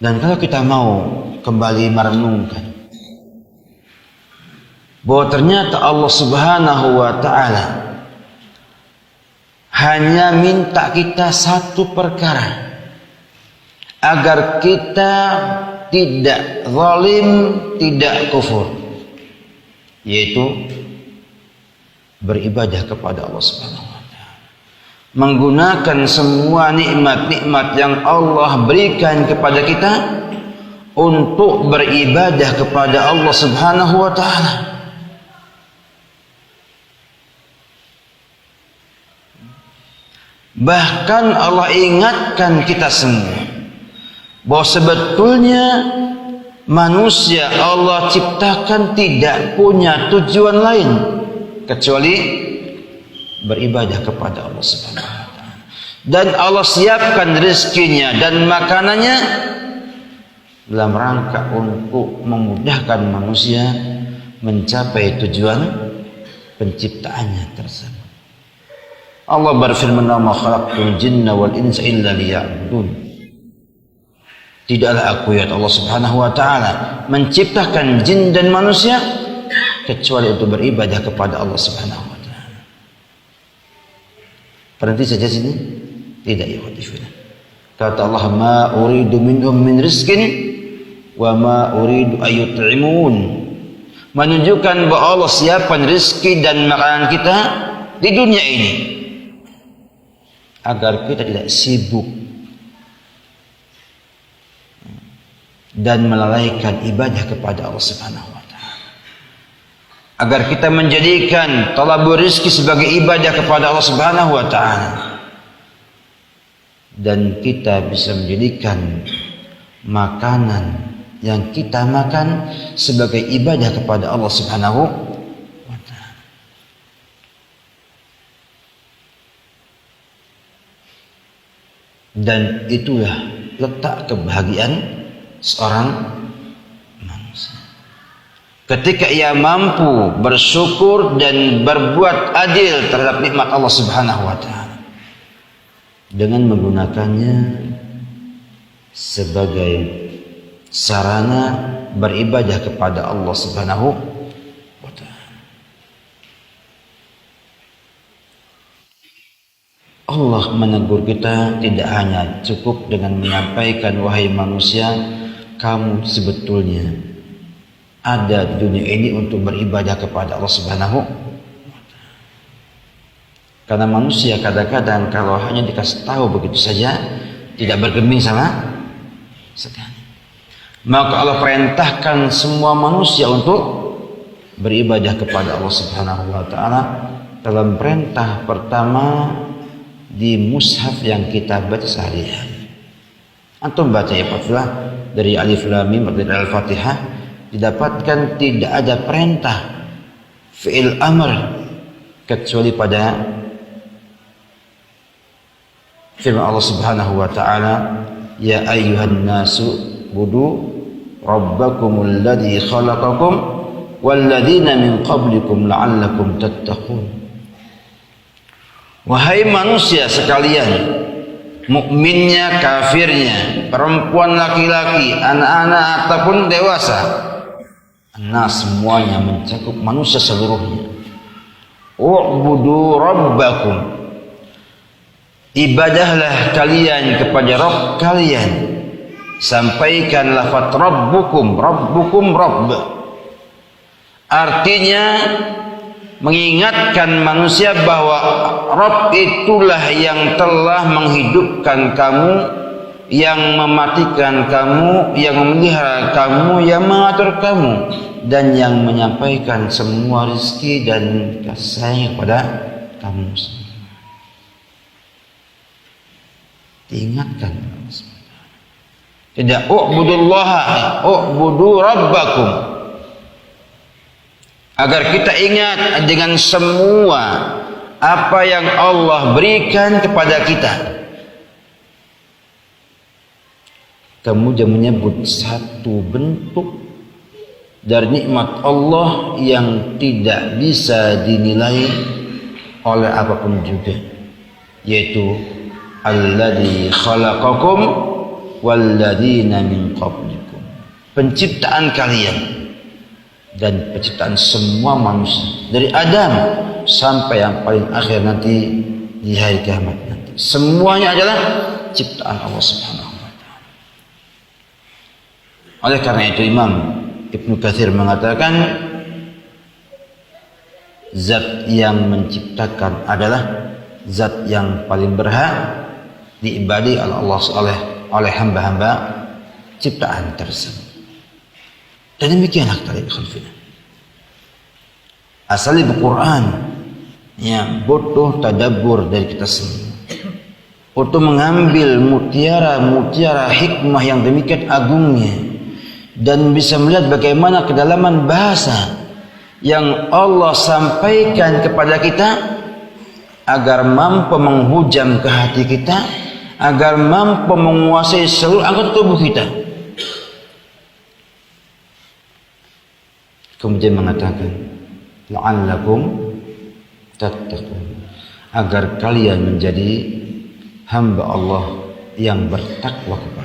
Dan kalau kita mau kembali merenungkan bahwa ternyata Allah Subhanahu wa ta'ala hanya minta kita satu perkara, agar kita tidak zalim, tidak kufur, yaitu beribadah kepada Allah Subhanahu wa ta'ala, menggunakan semua nikmat-nikmat yang Allah berikan kepada kita untuk beribadah kepada Allah Subhanahu wa ta'ala. Bahkan Allah ingatkan kita semua bahwa sebetulnya manusia Allah ciptakan tidak punya tujuan lain kecuali beribadah kepada Allah Subhanahu wa ta'ala. Dan Allah siapkan rezekinya dan makanannya dalam rangka untuk memudahkan manusia mencapai tujuan penciptaannya tersebut. Allah berfirman, "Ma khalaqtul jinna wal insa illa liya'budun." Tidaklah aku, ya Allah Subhanahu wa ta'ala, menciptakan jin dan manusia kecuali untuk beribadah kepada Allah Subhanahu wa ta'ala. Berhenti saja sini? Tidak, ya khatifina. Kata Allah, "Ma uridu minhum min rizkin wa ma uridu ayut'imun." Menunjukkan bahwa Allah siapkan rezeki dan makanan kita di dunia ini agar kita tidak sibuk dan melalaikan ibadah kepada Allah Subhanahu wa ta'ala, agar kita menjadikan talabur rizki sebagai ibadah kepada Allah Subhanahu wa ta'ala, dan kita bisa menjadikan makanan yang kita makan sebagai ibadah kepada Allah Subhanahu wa ta'ala. Dan itulah letak kebahagiaan seorang manusia, ketika ia mampu bersyukur dan berbuat adil terhadap nikmat Allah Subhanahu wa ta'ala dengan menggunakannya sebagai sarana beribadah kepada Allah Subhanahu wa ta'ala. Allah menegur kita tidak hanya cukup dengan menyampaikan, "Wahai manusia, kamu sebetulnya ada di dunia ini untuk beribadah kepada Allah Subhanahu wa ta'ala." Karena manusia kadang-kadang kalau hanya dikasih tahu begitu saja tidak bergeming sama sekali. Maka Allah perintahkan semua manusia untuk beribadah kepada Allah Subhanahu wa ta'ala dalam perintah pertama di mushaf yang kita baca sehari-hari. Antum baca ya Fatihah dari Alif Lam Mim dari Al-Fatihah, didapatkan tidak ada perintah fi'il amr kecuali pada firman Allah Subhanahu wa ta'ala, "Ya ayyuhan nasu budu rabbakumul ladzi khalaqakum walladzina min qablikum la'allakum tattaqun." Wahai manusia sekalian, mukminnya, kafirnya, perempuan, laki-laki, anak-anak ataupun dewasa, semuanya mencakup manusia seluruhnya. U'budu rabbakum, ibadahlah kalian kepada Rabb kalian. Sampaikan lafaz rabbukum, rabbukum rabb, artinya mengingatkan manusia bahwa Rabb itulah yang telah menghidupkan kamu, yang mematikan kamu, yang memelihara kamu, yang mengatur kamu, dan yang menyampaikan semua rezeki dan kasih sayang kepada kamu semua. Diingatkan, tidak u'budullaha, u'budu rabbakum, agar kita ingat dengan semua apa yang Allah berikan kepada kita. Kemudian menyebut satu bentuk dari nikmat Allah yang tidak bisa dinilai oleh apapun juga, yaitu alladzi khalaqakum walladzina min qablikum. Penciptaan kalian dan penciptaan semua manusia dari Adam sampai yang paling akhir nanti di hari kiamat nanti. Semuanya adalah ciptaan Allah Subhanahu wa taala. Oleh karena itu Imam Ibnu Katsir mengatakan zat yang menciptakan adalah zat yang paling berhak diibadi oleh hamba-hamba ciptaan tersebut. Dan demikianlah tadi khalifah. Asal ibu Quran yang butuh tadabbur dari kita semua untuk mengambil mutiara hikmah yang demikian agungnya dan bisa melihat bagaimana kedalaman bahasa yang Allah sampaikan kepada kita agar mampu menghujam ke hati kita, agar mampu menguasai seluruh anggota tubuh kita. Kemudian mengatakan la'allakum tattaqun, agar kalian menjadi hamba Allah yang bertakwa kepada